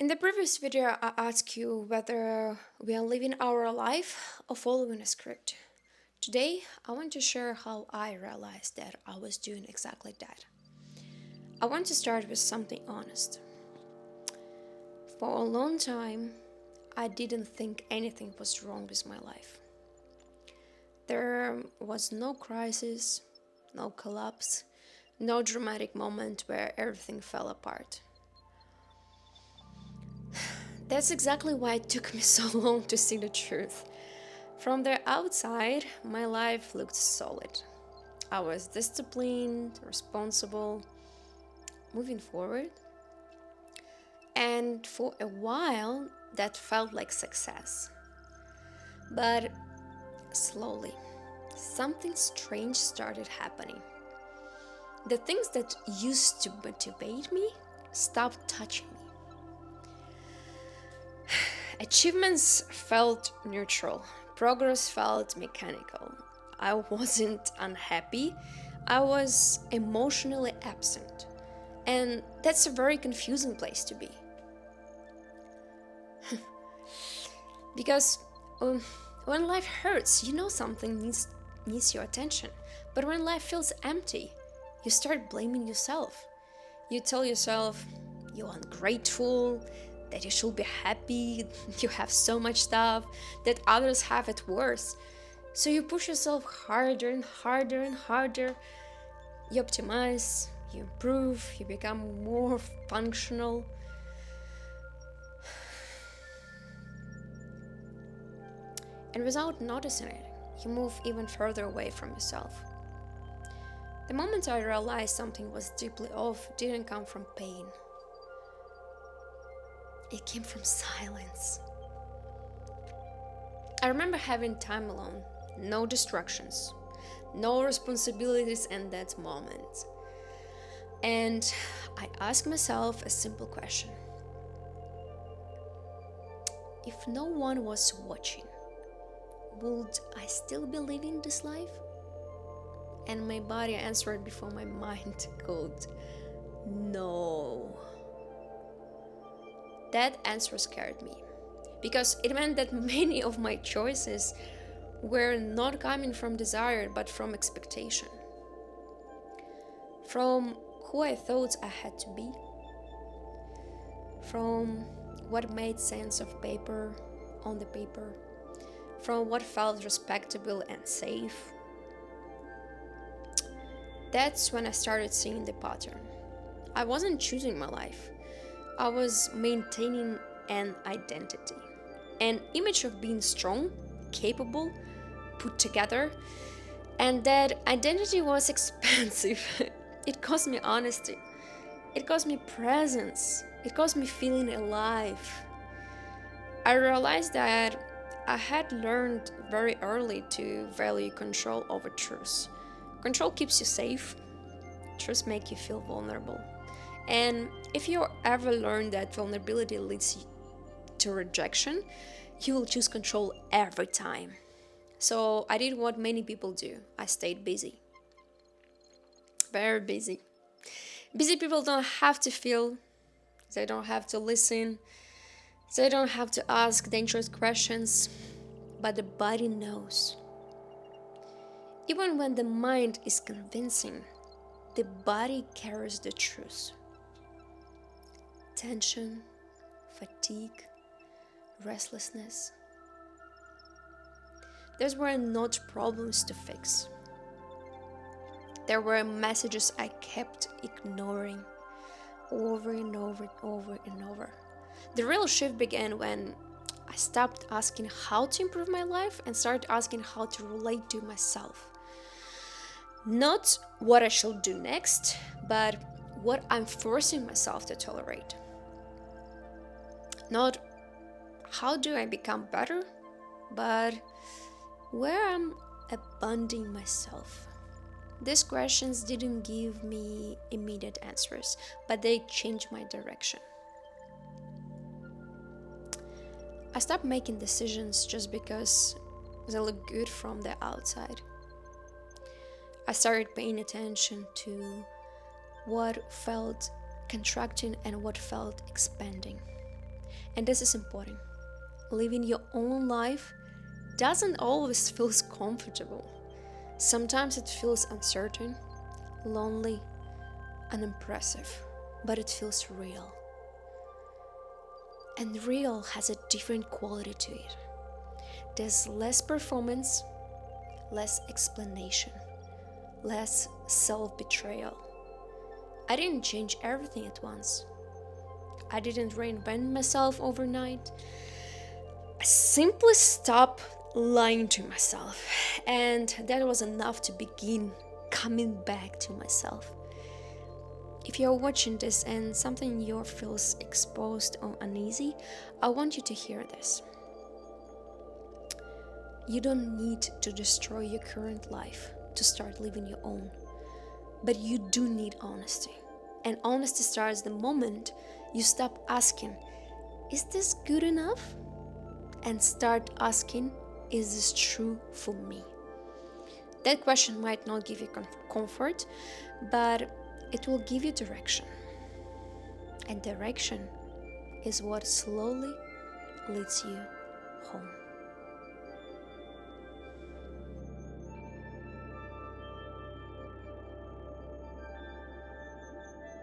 In the previous video, I asked you whether we are living our life or following a script. Today, I want to share how I realized that I was doing exactly that. I want to start with something honest. For a long time, I didn't think anything was wrong with my life. There was no crisis, no collapse, no dramatic moment where everything fell apart. That's exactly why it took me so long to see the truth. From the outside, my life looked solid. I was disciplined, responsible, moving forward, and for a while that felt like success. But slowly, something strange started happening. The things that used to motivate me stopped touching me. Achievements felt neutral, progress felt mechanical. I wasn't unhappy, I was emotionally absent. And that's a very confusing place to be. Because um, when life hurts, you know something needs your attention. But when life feels empty, you start blaming yourself. You tell yourself you're ungrateful, that you should be happy, you have so much stuff, that others have it worse. So you push yourself harder and harder and harder. You optimize, you improve, you become more functional. And without noticing it, you move even further away from yourself. The moment I realized something was deeply off didn't come from pain, it came from silence. I remember having time alone, no distractions, no responsibilities in that moment. And I asked myself a simple question: if no one was watching, would I still be living this life? And my body answered before my mind could: no. That answer scared me because it meant that many of my choices were not coming from desire but from expectation, from who I thought I had to be, from what made sense of paper on the paper, from what felt respectable and safe. That's when I started seeing the pattern. I wasn't choosing my life, I was maintaining an identity, an image of being strong, capable, put together, and that identity was expensive. It cost me honesty, it cost me presence, it cost me feeling alive. I realized that I had learned very early to value control over truth. Control keeps you safe, truth makes you feel vulnerable. And if you ever learn that vulnerability leads to rejection, you will choose control every time. So I did what many people do: I stayed busy, very busy. Busy people don't have to feel, they don't have to listen, they don't have to ask dangerous questions, but the body knows. Even when the mind is convincing, the body carries the truth. Tension, fatigue, restlessness. Those were not problems to fix. There were messages I kept ignoring over and over and over and over. The real shift began when I stopped asking how to improve my life and started asking how to relate to myself. Not what I should do next, but what I'm forcing myself to tolerate. Not how do I become better, but where I'm abandoning myself. These questions didn't give me immediate answers, but they changed my direction. I stopped making decisions just because they look good from the outside. I started paying attention to what felt contracting and what felt expanding. And this is important. Living your own life doesn't always feel comfortable. Sometimes it feels uncertain, lonely, unimpressive, but it feels real. And real has a different quality to it. There's less performance, less explanation, less self betrayal. I didn't change everything at once. I didn't reinvent myself overnight. I simply stopped lying to myself, and that was enough to begin coming back to myself. If you're watching this and something in you feels exposed or uneasy, I want you to hear this. You don't need to destroy your current life to start living your own, but you do need honesty. And honesty starts the moment you stop asking, is this good enough? And start asking, is this true for me? That question might not give you comfort, but it will give you direction. And direction is what slowly leads you home.